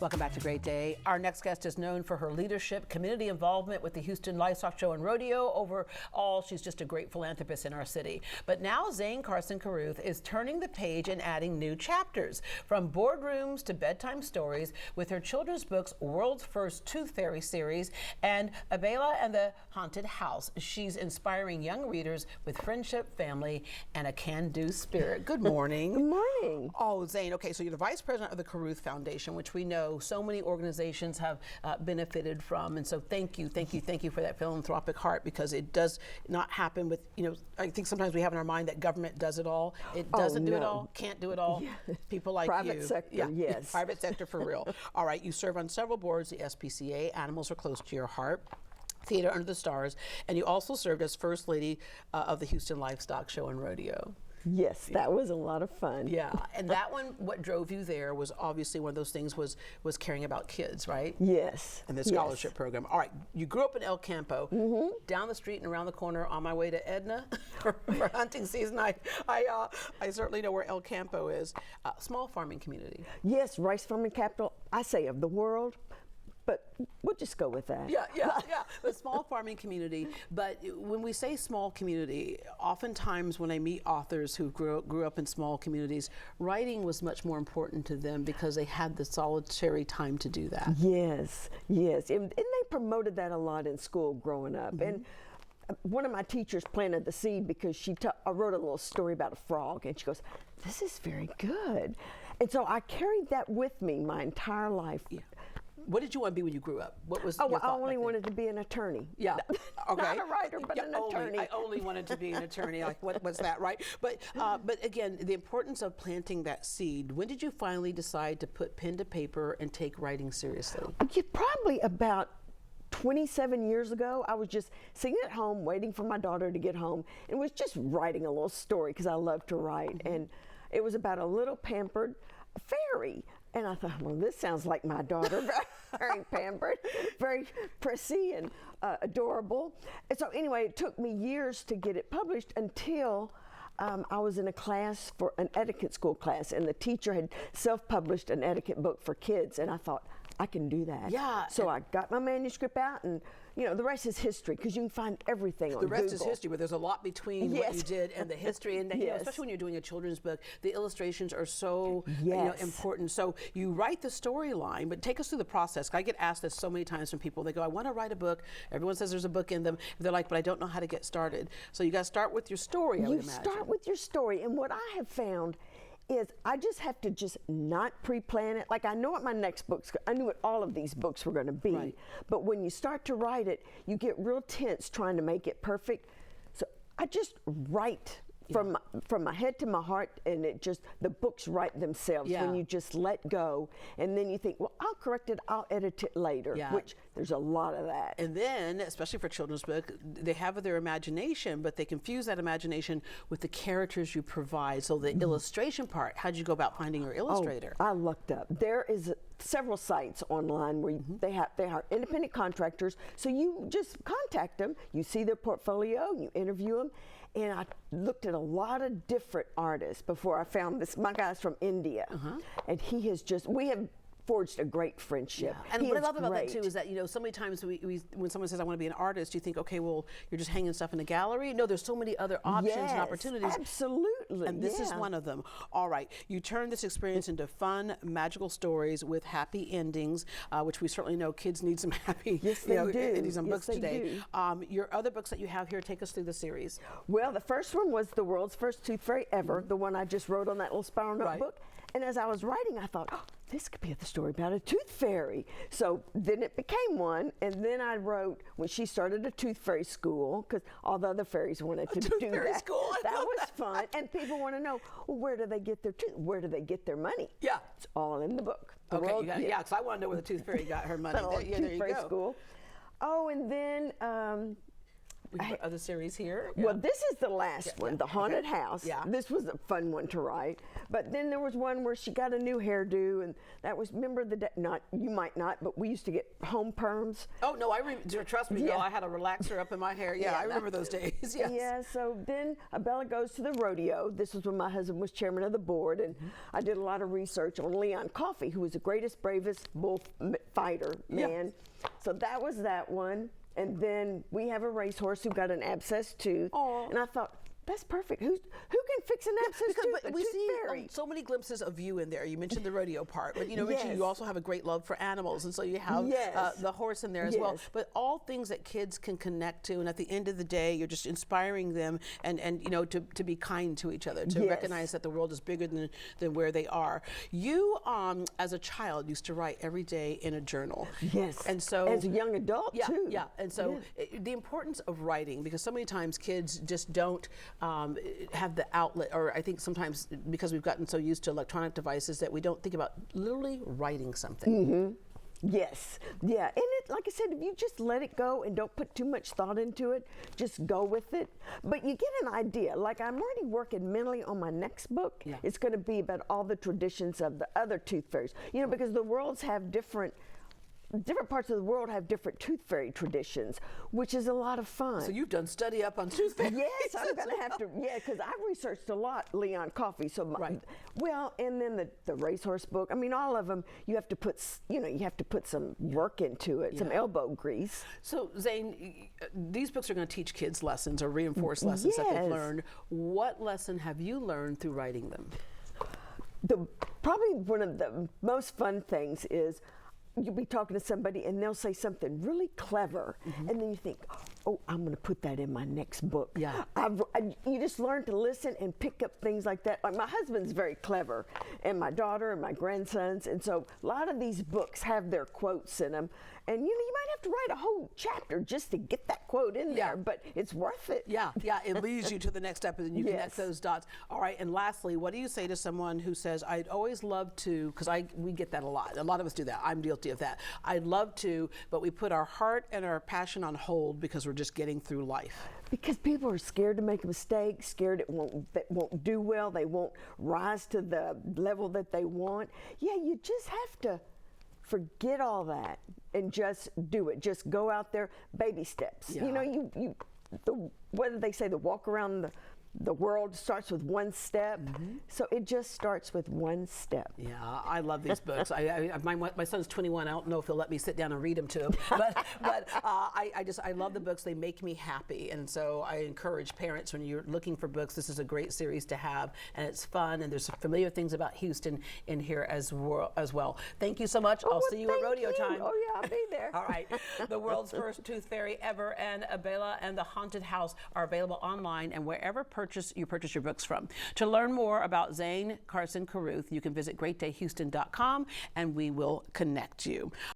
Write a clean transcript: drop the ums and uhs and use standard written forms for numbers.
Welcome back to Great Day. Our next guest is known for her leadership, community involvement with the Houston Livestock Show and Rodeo. Overall, she's just a great philanthropist in our city. But now Zane Carson Carruth is turning the page and adding new chapters, from boardrooms to bedtime stories, with her children's books, World's First Tooth Fairy series, and Abela and the Haunted House. She's inspiring young readers with friendship, family, and a can-do spirit. Good morning. Good morning. Oh, Zane, okay, so you're the vice president of the Carruth Foundation, which we know so many organizations have benefited from, and so thank you for that philanthropic heart, because it does not happen with, I think sometimes we have in our mind that government does it all. It doesn't do it all, can't do it all. Yeah. People like private sector, yes. Private sector for real. All right, you serve on several boards, the SPCA, Animals Are Close to Your Heart, Theater Under the Stars, and you also served as First Lady of the Houston Livestock Show and Rodeo. Yes, that was a lot of fun. Yeah, and that one, what drove you there was obviously one of those things was caring about kids, right? Yes. And the scholarship program. All right, you grew up in El Campo, down the street and around the corner on my way to Edna for hunting season. I certainly know where El Campo is. Small farming community. Yes, rice farming capital, I say, of the world. But we'll just go with that. Yeah. The small farming community. But when we say small community, oftentimes when I meet authors who grew up in small communities, writing was much more important to them because they had the solitary time to do that. Yes. And they promoted that a lot in school growing up. And one of my teachers planted the seed because I wrote a little story about a frog, and she goes, "This is very good." And so I carried that with me my entire life. Yeah. What did you want to be when you grew up? What was your thought? I only wanted to be an attorney. Yeah, okay. Not a writer, but an attorney. I only wanted to be an attorney. Like, what's that, right? But again, the importance of planting that seed. When did you finally decide to put pen to paper and take writing seriously? Probably about 27 years ago. I was just sitting at home waiting for my daughter to get home and was just writing a little story because I love to write. And it was about a little pampered fairy. And I thought, well, this sounds like my daughter, very pampered, very prissy and adorable. And so anyway, it took me years to get it published until I was in a class, for an etiquette school class, and the teacher had self-published an etiquette book for kids, and I thought, I can do that. Yeah. So I got my manuscript out, and the rest is history, because you can find everything on Google. The rest is history, but there's a lot between what you did and the history. And especially when you're doing a children's book, the illustrations are so important. So you write the storyline, but take us through the process. I get asked this so many times from people. They go, I want to write a book. Everyone says there's a book in them. They're like, but I don't know how to get started. So you got to start with your story, I would imagine. You start with your story. And what I have found is I just have to not pre-plan it. Like, I know what my next I knew what all of these books were going to be. Right. But when you start to write it, you get real tense trying to make it perfect. So I just write from my head to my heart, and the books write themselves when you just let go. And then you think, well, I'll correct it, I'll edit it later, which there's a lot of that. And then, especially for children's book, they have their imagination, but they confuse that imagination with the characters you provide. So the illustration part, how did you go about finding your illustrator? I lucked up. There is several sites online where they are independent contractors. So you just contact them, you see their portfolio, you interview them. And I looked at a lot of different artists before I found this. My guy's from India, and we have forged a great friendship. Yeah. And what I love about that too is that, so many times when someone says I want to be an artist, you think, okay, well, you're just hanging stuff in a gallery. No, there's so many other options and opportunities. Absolutely. And this is one of them. All right, you turn this experience into fun, magical stories with happy endings, which we certainly know kids need some happy endings on books today. Your other books that you have here, take us through the series. Well, the first one was The World's First Tooth Fairy Ever, the one I just wrote on that little spiral notebook. And as I was writing, I thought, this could be the story about a tooth fairy. So then it became one, and then I wrote, when she started a tooth fairy school, because all the other fairies wanted to do that. School. That was fun, and people want to know, well, where do they get their tooth? Where do they get their money? Yeah. It's all in the book. Because I want to know where the tooth fairy got her money. Tooth fairy school. Oh, and then We have other series here. Well, this is the last one, the haunted house. Yeah. This was a fun one to write. But then there was one where she got a new hairdo, and that was, remember the day, not, you might not, but we used to get home perms. Oh, no, trust me, girl, I had a relaxer up in my hair. Yeah, I remember those days, yes. Yeah, so then Bella goes to the rodeo. This was when my husband was chairman of the board, and I did a lot of research on Leon Coffey, who was the greatest, bravest bullfighter man. So that was that one. And then we have a racehorse who got an abscessed tooth. Aww. And I thought, that's perfect. Who can fix an abscessed tooth? But we see so many glimpses of you in there. You mentioned the rodeo part, but you also have a great love for animals, and so you have the horse in there as well. But all things that kids can connect to, and at the end of the day, you're just inspiring them, and to be kind to each other, to recognize that the world is bigger than where they are. You, as a child, used to write every day in a journal. Yes. And so as a young adult too. Yeah. And so the importance of writing, because so many times kids just don't have the outlet, or I think sometimes because we've gotten so used to electronic devices that we don't think about literally writing something. Mm-hmm. Yes, yeah, and it, like I said, if you just let it go and don't put too much thought into it, just go with it. But you get an idea. Like, I'm already working mentally on my next book. Yeah. It's going to be about all the traditions of the other tooth fairies. Because the worlds have different parts of the world have different tooth fairy traditions, which is a lot of fun. So you've done study up on tooth fairies. Yes, I'm going to have to, because I've researched a lot, Leon Coffey. So, well, and then the racehorse book. I mean, all of them, you have to put, you have to put some work into it, some elbow grease. So, Zane, these books are going to teach kids lessons or reinforce lessons that they've learned. What lesson have you learned through writing them? Probably one of the most fun things is, you'll be talking to somebody and they'll say something really clever, and then you think, oh, I'm going to put that in my next book. Yeah. You just learn to listen and pick up things like that. Like, my husband's very clever, and my daughter and my grandsons, and so a lot of these books have their quotes in them. And you might have to write a whole chapter just to get that quote in there, but it's worth it. Yeah, it leads you to the next step, and then you connect those dots. All right, and lastly, what do you say to someone who says, I'd always love to, because we get that a lot. A lot of us do that. I'm guilty of that. I'd love to, but we put our heart and our passion on hold because we're just getting through life. Because people are scared to make a mistake, scared it won't do well, they won't rise to the level that they want. Yeah, you just have to forget all that and just do it. Just go out there, baby steps. Yeah. What do they say? The walk around the world starts with one step. So it just starts with one step. Yeah, I love these books. My son's 21. I don't know if he'll let me sit down and read them to him, but I love the books. They make me happy, and so I encourage parents, when you're looking for books, this is a great series to have, and it's fun, and there's familiar things about Houston in here as well. Thank you so much. I'll see you at rodeo time. Oh yeah, I'll be there. All right. The world's first tooth fairy ever, and Bella and the Haunted House are available online and wherever you purchase your books from. To learn more about Zane, Carson, Carruth, you can visit greatdayhouston.com, and we will connect you.